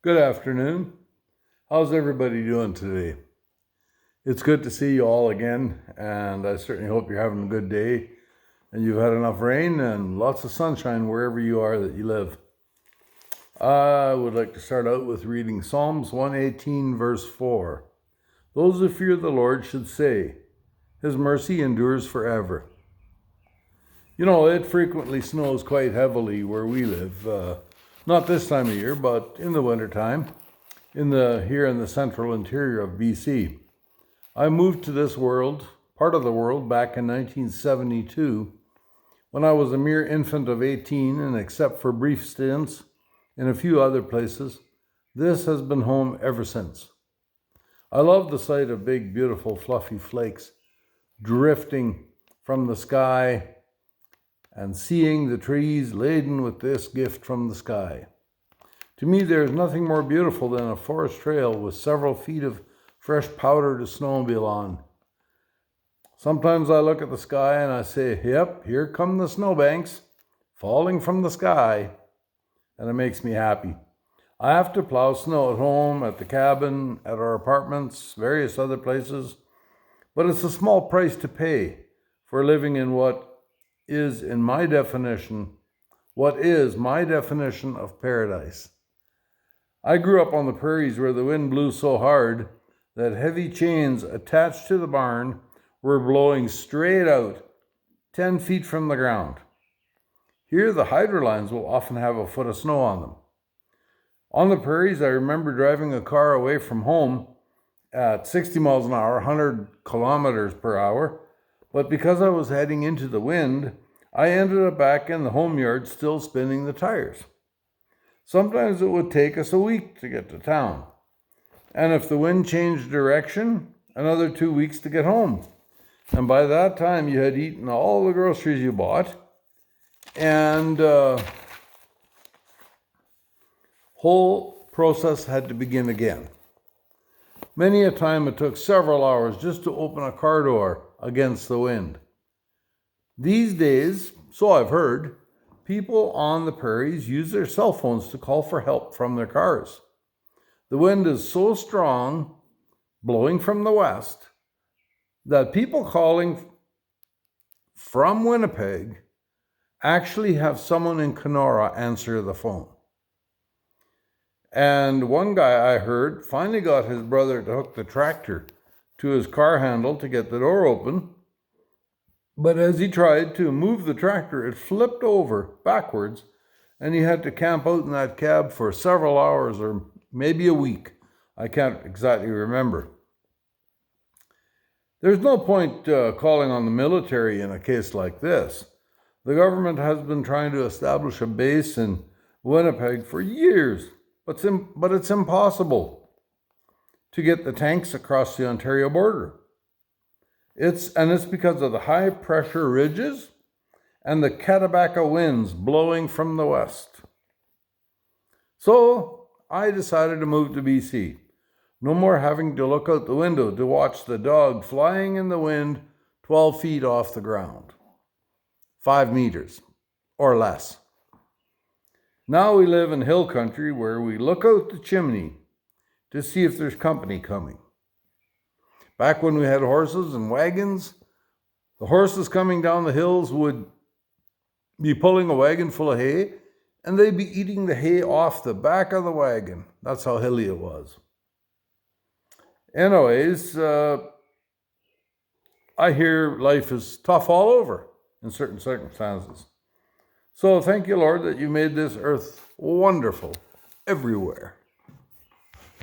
Good afternoon. How's everybody doing today? It's good to see you all again, and I certainly hope you're having a good day and you've had enough rain and lots of sunshine wherever you are that you live. I would like to start out with reading Psalms 118, verse 4. Those who fear the Lord should say, His mercy endures forever. You know, it frequently snows quite heavily where we live. Not this time of year, but in the wintertime, here in the central interior of BC. I moved to this part of the world, back in 1972, when I was a mere infant of 18, and except for brief stints in a few other places, this has been home ever since. I love the sight of big, beautiful, fluffy flakes drifting from the sky and seeing the trees laden with this gift from the sky. To me, there is nothing more beautiful than a forest trail with several feet of fresh powder to snowmobile on. Sometimes I look at the sky and I say, yep, here come the snowbanks falling from the sky, and it makes me happy. I have to plow snow at home, at the cabin, at our apartments, various other places, but it's a small price to pay for living in what is my definition of paradise. I grew up on the prairies where the wind blew so hard that heavy chains attached to the barn were blowing straight out 10 feet from the ground. Here, the hydro lines will often have a foot of snow on them. On the prairies, I remember driving a car away from home at 60 miles an hour, 100 kilometers per hour, but because I was heading into the wind, I ended up back in the home yard still spinning the tires. Sometimes it would take us a week to get to town. And if the wind changed direction, another 2 weeks to get home. And by that time, you had eaten all the groceries you bought, and whole process had to begin again. Many a time it took several hours just to open a car door against the wind. These days, so I've heard, people on the prairies use their cell phones to call for help from their cars. The wind is so strong, blowing from the west, that people calling from Winnipeg actually have someone in Kenora answer the phone. And one guy I heard finally got his brother to hook the tractor to his car handle to get the door open. But as he tried to move the tractor, it flipped over backwards, and he had to camp out in that cab for several hours or maybe a week. I can't exactly remember. There's no point calling on the military in a case like this. The government has been trying to establish a base in Winnipeg for years, but it's impossible to get the tanks across the Ontario border. It's because of the high pressure ridges and the Catabaca winds blowing from the west. So I decided to move to BC. No more having to look out the window to watch the dog flying in the wind 12 feet off the ground, 5 meters or less. Now we live in hill country where we look out the chimney to see if there's company coming. Back when we had horses and wagons, the horses coming down the hills would be pulling a wagon full of hay, and they'd be eating the hay off the back of the wagon. That's how hilly it was. Anyways, I hear life is tough all over in certain circumstances. So thank you, Lord, that you made this earth wonderful everywhere.